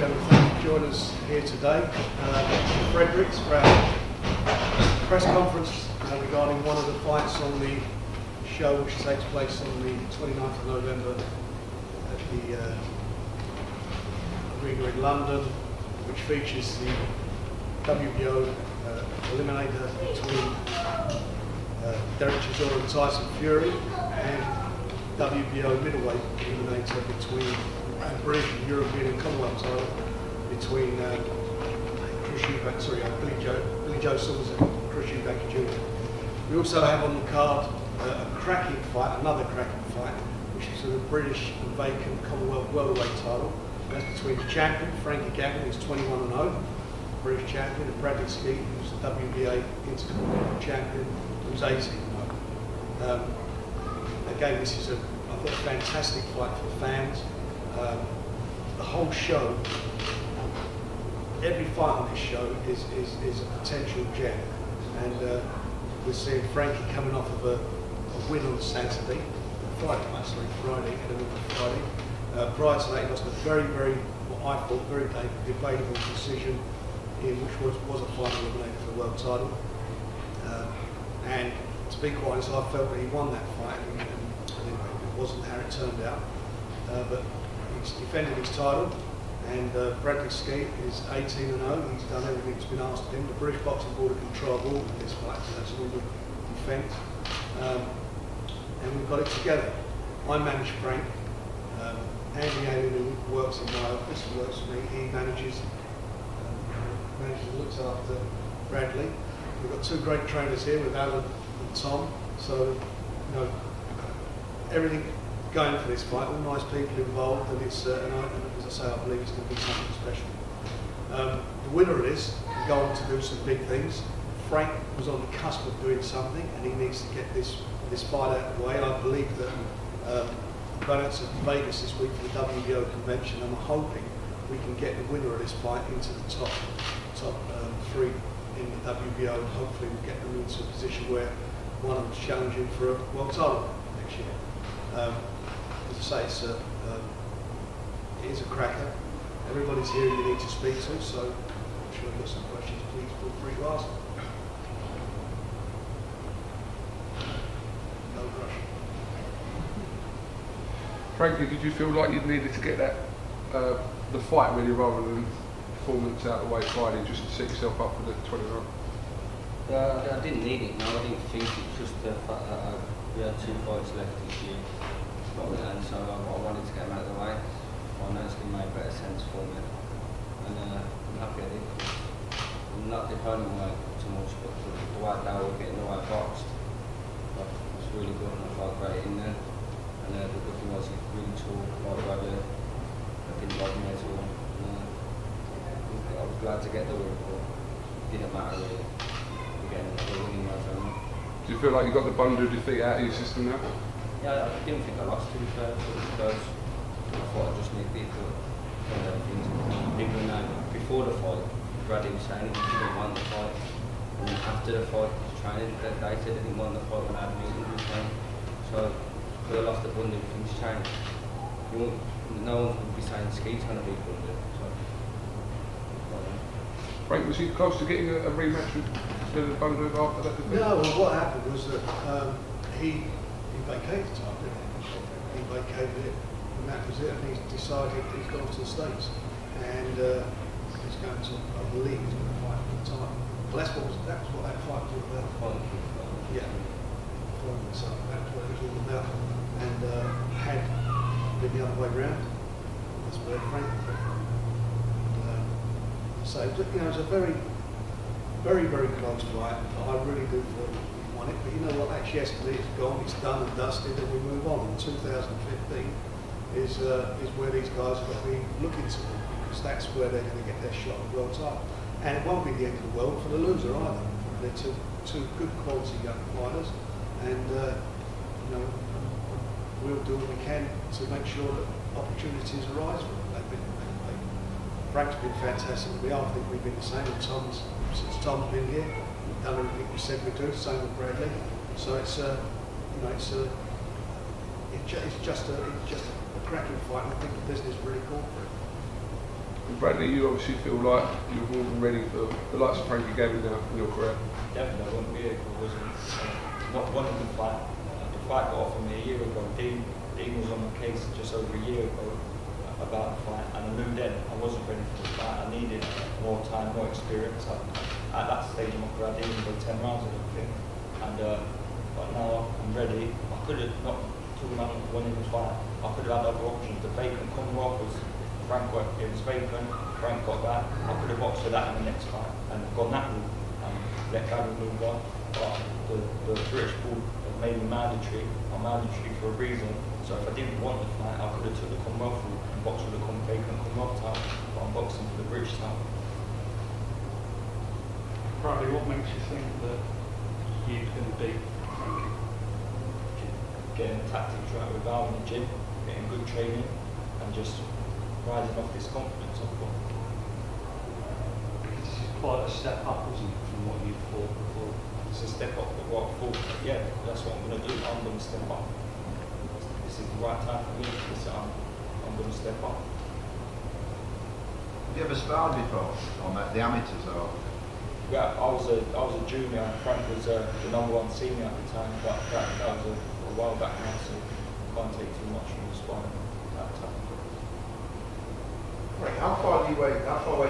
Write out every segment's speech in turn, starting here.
Gavin, thank you for joining us here today. Fredericks for our press conference regarding one of the fights on the show which takes place on the 29th of November at the arena in London, which features the WBO eliminator between Derek Chisora and Tyson Fury, and WBO middleweight eliminator between British, European and Commonwealth title between Billy Joe Saunders and Chris Eubank Jr. We also have on the card a cracking fight, another cracking fight, which is for the British and vacant Commonwealth welterweight title. That's between the champion, Frankie Gavin, who's 21-0, British champion, and Bradley Skeete, who's the WBA Intercontinental champion, who's 18-0. Again, this is a fantastic fight for the fans. The whole show, every fight on this show is a potential gem, and we're seeing Frankie coming off of a win on Saturday, Friday, and a win on Friday. Prior to that, he lost a very, what I thought, very debatable decision, which was a final eliminator for the world title. And to be quite honest, I felt that he won that fight, and anyway, it wasn't how it turned out. But he's defended his title, and Bradley Skeete is 18-0. He's done everything that's been asked of him. The British Boxing Board have controlled all of this fight, so that's all the defence. And we've got it together. I manage Frank. Andy Allen, who works in my office, works for me, he manages and looks after Bradley. We've got two great trainers here with Alan and Tom, so you know, everything going for this fight, all nice people involved, and it's and as I say, I believe it's going to be something special. The winner of this can go on to do some big things. Frank was on the cusp of doing something, and he needs to get this fight out of the way. I believe that I'm going out to Vegas this week for the WBO convention. I'm hoping we can get the winner of this fight into the top three in the WBO, and hopefully we'll get them into a position where one of them's challenging for a world title next year. As I say, it is a cracker. Everybody's here you need to speak to, so I'm sure you've got some questions, please feel free to ask. No rush. Frankie, did you feel like you needed to get that the fight really, rather than performance out of the way Friday, just to set yourself up for the 29th? I didn't need it, no, I didn't think it, just the fact that we had 2 fights left this year. And so I wanted to get them out of the way. Financially made better sense for me, and I'm happy I did. I'm not depending on like too much, but the way they were getting the right box, it was really good, and I felt great in there. And the good thing was he really tall, like Bradley. I didn't like me at all. I was glad to get the win, but it didn't matter really. Again, we're winning my zone. Do you feel like you got the bundle of defeat out of your system now? Yeah, I didn't think I lost, to be fair, because I thought I just need people and things. People know before the fight, Bradley was saying he didn't want the fight, and then after the fight, training, they said they didn't want the fight when I had meetings with them. So, because I lost the bundle, things changed. No one would be saying Skeete's going to be bundle. So, Frank, was he close to getting a rematch with the bundle after that defeat? No, well, what happened was that he vacated the time, didn't he? He vacated it, and that was it, and he's decided he's gone to the States, and he's going to, I believe he's going to fight for the time. Well, that was what that fight was all about. Yeah. So that's what it was all about. And had been the other way round, that's where Frank went. So, you know, it's a very close fight. I really do feel we won it, but you know what, that's yesterday, it's gone, it's done and dusted, and we move on. And 2015 is where these guys have got to be looking to, because that's where they're going to get their shot at the world title. And it won't be the end of the world for the loser either. They're two good quality young fighters, and you know, we'll do what we can to make sure that opportunities arise for them. Frank's been fantastic. I think we've been the same with Tom's since Tom's been here. We've done everything we said we'd do. Same with Bradley. So it's you know, it's just a cracking fight, and I think the business really called for it. Bradley, you obviously feel like you're more than ready for the likes of Frankie Gavin now in your career. Definitely, I wouldn't be here if I wasn't not wanting to fight. The fight got offered me a year ago. Dean was on the case just over a year ago about the fight, and I knew then I wasn't ready for the fight. I needed more time, more experience. At that stage of my career, I didn't even go 10 rounds, I don't think. And but now I'm ready. I could have not talking about winning the fight. I could have had other options. The vacant Commonwealth was it was vacant. Frank got that. I could have opted for that in the next fight and gone that route and let Gavin move on. But the British board have made me mandatory. I'm mandatory for a reason. So if I didn't want the fight, I could have took the Commonwealth route and boxed for the vacant Commonwealth title. But I'm boxing for the British title. Bradley, what makes you think that you can beat Frankie? Getting the tactics right with Val in the gym, getting good training, and just rising off this confidence I've got. Because this is quite a step up, isn't it, from what you fought before? It's a step up from what I thought. Yeah, that's what I'm going to do. I'm going to step up. This is the right time for me. I'm going to step up. Have you ever sparred before on the amateurs or? Yeah, I was a junior. Frank was the #1 senior at the time, but that was a while back now, so I can't take too much from the sparring at that time. Right, how far away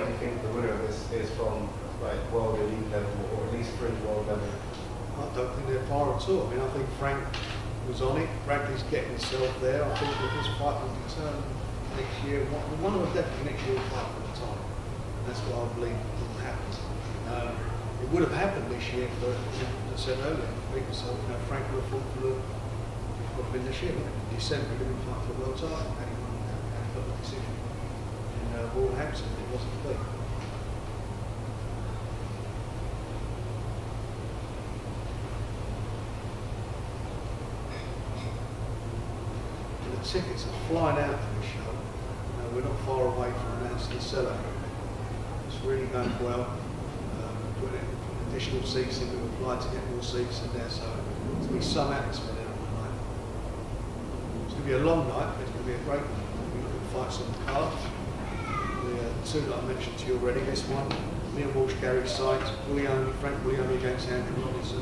do you think the winner of this is from like world elite level, or at least fringe world level? I don't think they're far at all. I mean, I think Frank was on it. Bradley's getting himself there. I think that this fight will return next year. One of them definitely next year will fight for the time. And that's what I believe will happen. It would have happened this year, but as I said earlier, because Frank would have fought for the would have been this year. In December, he would have fought for the world title, and he got the decision in Wolverhampton. It wasn't clear. The tickets are flying out to the show. We're not far away from announcing the sellout. It's really going well. Put additional seats in, we've applied to get more seats in there, so there's going to be some atmosphere there on the night. It's going to be a long night, but it's going to be a great night. We're looking at fights on the card. The two that I mentioned to you already, this one, Liam Walsh, Gary Sykes, Frank Williams against Andrew Robinson,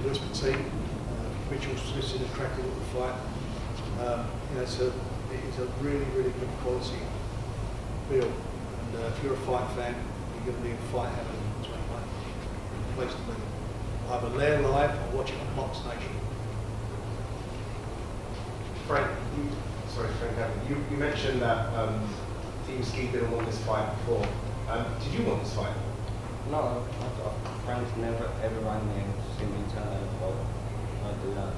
Lewis Petit, Mitchell Smith's in a cracking little fight. It's a really, really good quality field. And if you're a fight fan, you're going to be a fight heaven. Place to be. Either there live or watch it on Box Nation. Frank Gavin, you mentioned that Team Skeete didn't want this fight before. Did you want this fight? No, Frank's never ever rang me and seen me turn over. I'd do that.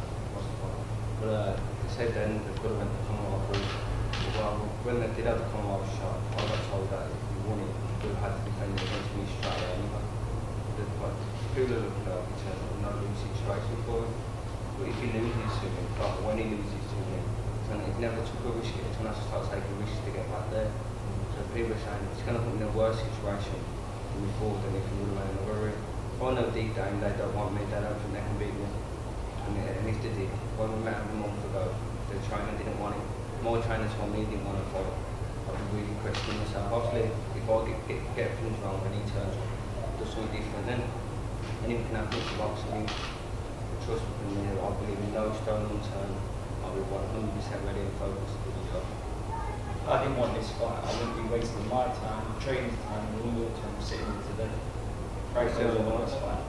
But they said then they could have went to Commonwealth route. Well, when they did have the Commonwealth shot, I got told that if you won it, you would have had to defend it against me straight away anyway. People are looking at it as a no-lose situation for him. But if he loses to him, like when he loses to him, he never took a risk, it's when I start taking risks to get back there. So people are saying it's going to put me in a worse situation than before than if he would have made another ring. I know deep down they don't want me, they don't think they can beat me. And if they did, when we met him a month ago, the trainer didn't want it. My trainer told me he didn't want to fight. I'd be really questioning myself. Obviously, if I get things wrong and he turns up, does something different, then anything can happen to boxing. Trust me, I believe in no stone unturned. I'll be 100% ready and focused to do the job. I didn't want this fight. I wouldn't be wasting my time, training time, and all your time sitting here today. Right, so I want this fight.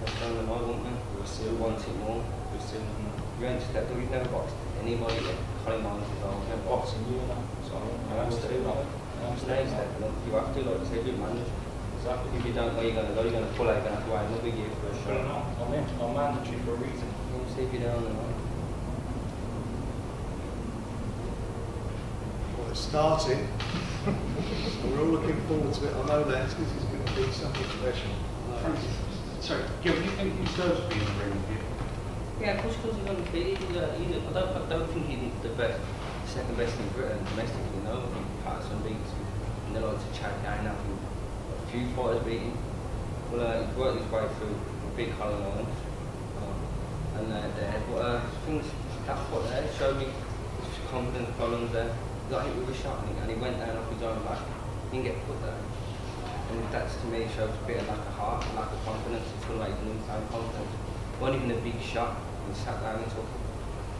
That's the only one, won't we? We'll see. We want it more. We'll see. You ain't stepped up, you've never boxed anybody yet. 20 miles is all. I'm boxing you now, so I have to do that. I'm staying stepping up. You have to, like I said, you're manager. Exactly. If you don't know you're going to go, you're going to pull out, you're going to have to wait another year for a shot. I'm mandatory for a reason. We'll see if you're down or not. Well, it's starting. So we're all looking forward to it. I know that this is going to be something special. Sorry, Gavin, you think he deserves to be in the ring with you? Yeah, of course, because he's undefeated. I don't think he's the best, second best in Britain domestically. No, I think Patterson beats him. And they like to chat down. I think a few fighters beat him. Well, he's worked his way through big Holland lines. And there, but things that's what they showed me his confidence problems there. He got hit with a shot and he went down off his own back. didn't get put down. And that to me shows a bit of lack of heart, lack of confidence. It's sort of like newfound confidence. It wasn't even a big shot, and he sat down and took it.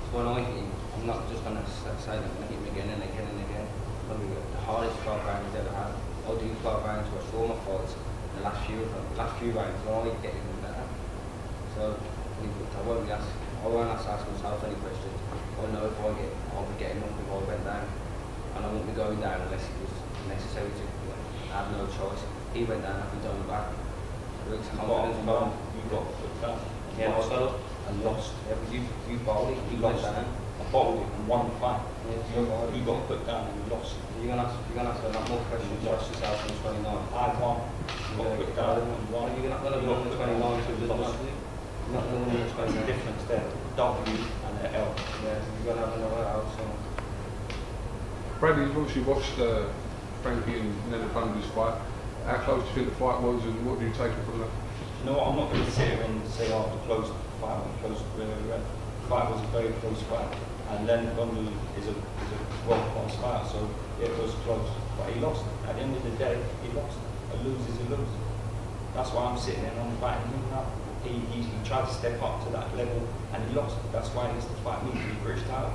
So when I hit him, I'm not just going to say that I'm going to hit him again and again and again. Probably the hardest 12 rounds he's ever had. I'll do 12 rounds, watch all my fights, the last few rounds, I always get even better. So I won't ask myself any questions. I know if I'll be getting up if I went down, and I won't be going down unless it was necessary to. I have no choice. He went down, I've been going back. It's confidence. You got put down. Yeah, I got up and lost. Yeah, you bowled it, you went down. I bowled it and won the fight. Yeah, You got put down and you lost. You're gonna ask a lot more questions. Watch yourself on 29. I won. Got put down and won. You're not gonna win the 29 because there's lost. not gonna win the 29. There's a difference there. W and the L. Yeah, you're gonna have another out. So. Bradley, you've obviously watched Frankie and Leonard Bundy's fight. How close do you think the fight was, and what do you take from that? You know what, I'm not going to sit here and say, oh, the close fight was close. The fight was a very close fight. And Leonard Bundy is a world-class fighter, so it was close. But he lost. At the end of the day, he lost. A lose is a lose. That's why I'm sitting there and I'm fighting him now. He tried to step up to that level and he lost. That's why he has to fight me for the British title.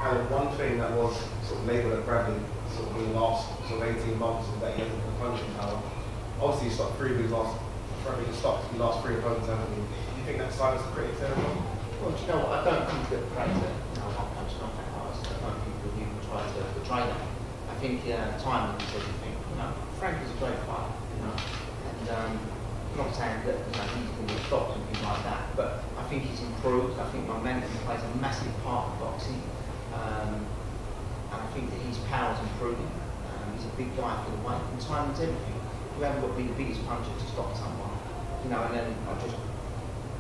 And one thing that was sort of labelled at Bradley sort of in the last sort of 18 months is that he hasn't got punching power. Obviously, he stopped three of his last. Bradley just stopped the last three opponents, haven't he? Do you think that silenced the critics there? Well, do you know what? I don't think that Bradley, not punching off that hard. I don't think that he would try to portray that. I think timing is everything. Frankie's a great fighter, and I'm not saying that he's going to get stopped and things like that, but I think he's improved. I think momentum plays a massive part in boxing. And I think that his power's improving. He's a big guy for the weight, and timing's everything. You haven't got to be the biggest puncher to stop someone, and then I'll just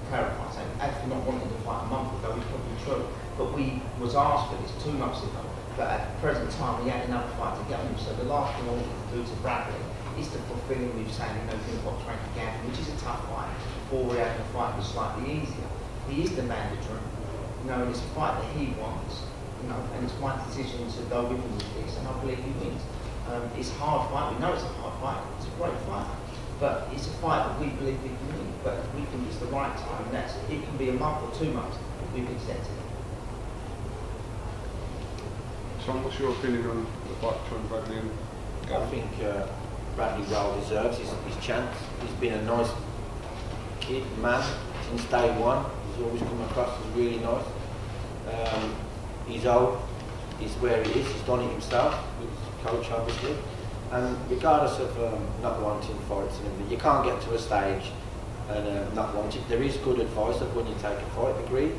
clarify, saying actually not wanting to fight a month ago is probably true, but we was asked for this 2 months ago, but at the present time we had another fight to get on. So the last thing I wanted to do to Bradley is to fulfil him with saying, he's going to box Frankie Gavin, which is a tough fight, before we had the fight was slightly easier. He is the mandatory, and it's a fight that he wants. And it's my decision to go with him with this, and I believe he wins. It's a hard fight, we know it's a hard fight, it's a great fight, but it's a fight that we believe we can win, but we think it's the right time, and it can be a month or 2 months if we've accepted it. Tom, what's your opinion on the fight between Bradley and Gavin? I think Bradley well deserves his chance. He's been a nice kid, man, since day one. He's always come across as really nice. He's old, he's where he is, he's done it himself, with his coach obviously, and regardless of not wanting fights and everything, you can't get to a stage and not want it. There is good advice of when you take a fight, agreed,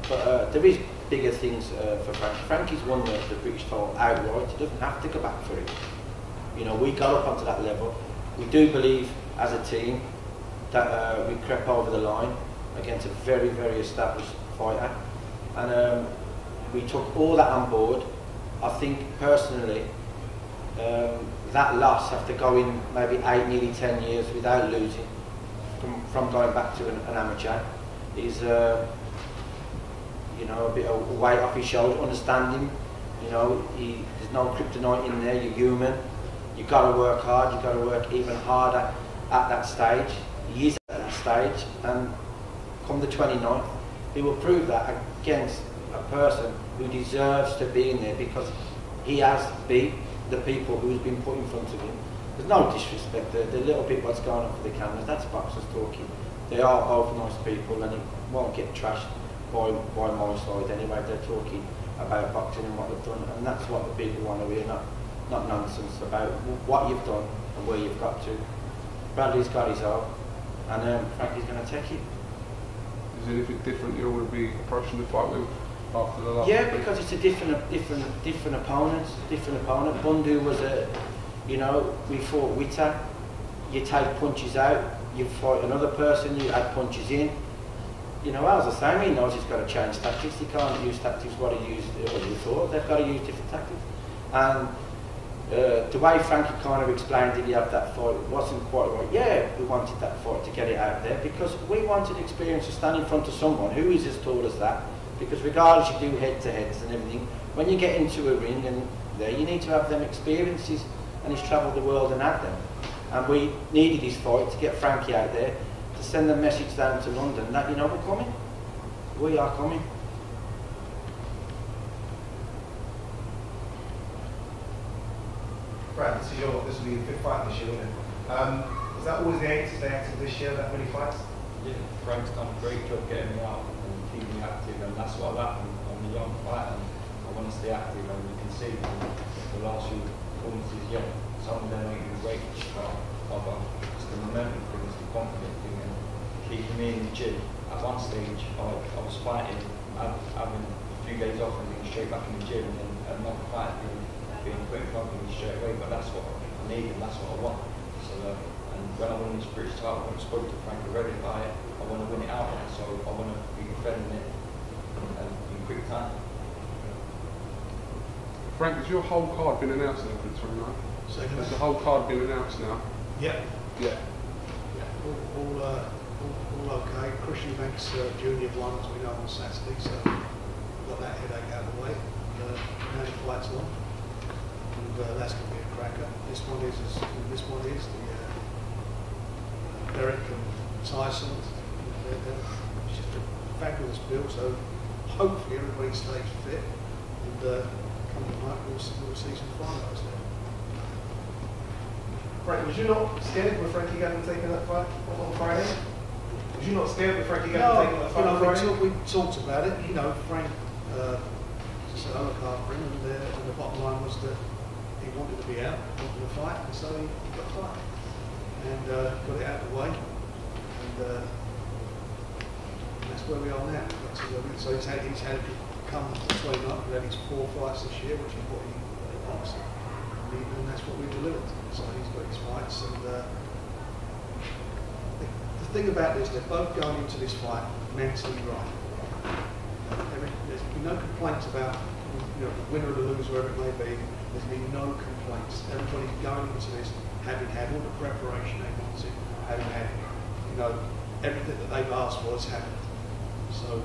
but there is bigger things for Frankie. Frankie's won the British title outright, he doesn't have to go back for it. We got up onto that level. We do believe as a team that we crept over the line against a very, very established fighter, and we took all that on board. I think personally that loss, after going maybe 8, nearly 10 years without losing, from going back to an amateur, is a bit of weight off his shoulder, understanding, there's no kryptonite in there, you're human, you've got to work hard, you've got to work even harder at that stage. He is at that stage, and come the 29th, he will prove that against a person who deserves to be in there, because he has beat the people who's been put in front of him. There's no disrespect, the little bit what's going on for the cameras, that's boxers talking. They are both nice people, and it won't get trashed by my side anyway. They're talking about boxing and what they've done, and that's what the people want to hear, not nonsense about what you've done and where you've got to. Bradley's got his own, and Frankie's going to take it. Is there anything different you would be approaching the fight with after the last? Yeah, because it's a different opponent. Bundu was we fought Witter. You take punches out, you fight another person, you add punches in. As the same, he knows he's got to change tactics. He can't use tactics what he used or he thought. They've got to use different tactics. And the way Frankie kind of explained, did he have that fight? It wasn't quite right. Yeah, we wanted that fight to get it out there because we wanted experience to stand in front of someone who is as tall as that, Because regardless you do head-to-heads and everything, when you get into a ring and there, you need to have them experiences, and he's travelled the world and had them. And we needed his fight to get Frankie out there, to send the message down to London that, you know, we're coming. We are coming. Brad, this will be your fifth fight this year, isn't it? Was that always the aim to stay active this year, that many fights? Yeah, Frank's done a great job getting me out and keeping me active, and that's what I like. I'm a young fighter and I want to stay active, and you can see from the last few performances, yeah, some of them ain't been great, but it's the momentum thing, it's the confidence thing, and keeping me in the gym. At one stage, I was fighting, having a few days off and being straight back in the gym, and then another fight being put in front of me straight away, but that's what I need and that's what I want. So, and when I won this British title, when I spoke to Frank already about it, I want to win it out, so I want to be defending it in quick time. Frank, has your whole card been announced now for the 29th? So Has the whole card been announced now? yeah, Yeah. all okay. Christian Banks Junior won, as we know, on Saturday, so got that headache out of the way. Now the fight's on, and that's going to be a cracker. This one is the Derek and Tyson. It's just a fabulous build. So hopefully everybody stays fit, and come tonight we'll see some finals there. Frank, was you not scared with Frankie Gavin taking that fight on Friday? Was you not scared with Frankie Gavin taking that fight on Friday? We talked about it. You know, Frank said, "I look after him," and the bottom line was that he wanted to be out, wanted to fight, and so he got the fight and got it out of the way, and that's where we are now. So he's had to come to 29, we've had his 4 fights this year, which is what he wants, and that's what we delivered. So he's got his fights, and the thing about this, they're both going into this fight mentally right. There's been no complaints about, you know, the winner or the loser, wherever it may be. There's been no complaints. Everybody's going into this having had all the preparation they wanted, having had, you know, everything that they've asked for has happened. So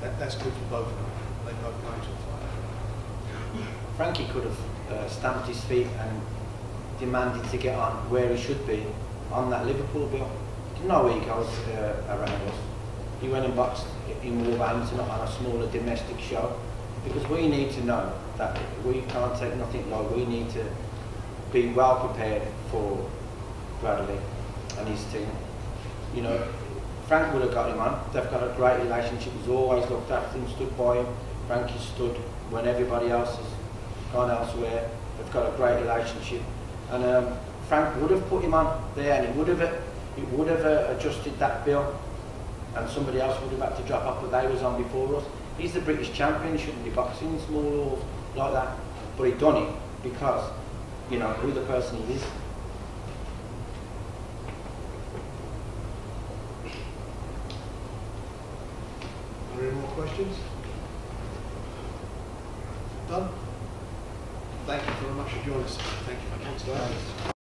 that's good for both of them. They both go into a fight. Frankie could have stamped his feet and demanded to get on where he should be on that Liverpool bill. No egos around us. He went and boxed in Wolverhampton on a smaller domestic show, because we need to know that we can't take nothing low. We need to be well prepared for Bradley and his team. You know, Frank would have got him on. They've got a great relationship. He's always looked after him, stood by him. Frankie stood when everybody else has gone elsewhere. They've got a great relationship, and Frank would have put him on there, and it would have adjusted that bill, and somebody else would have had to drop off, but they was on before us. He's the British champion. He shouldn't be boxing in small halls like that, but he done it because, you know, who the person he is. Are there any more questions? Done? Thank you very much for joining us. Thank you. Thanks, guys.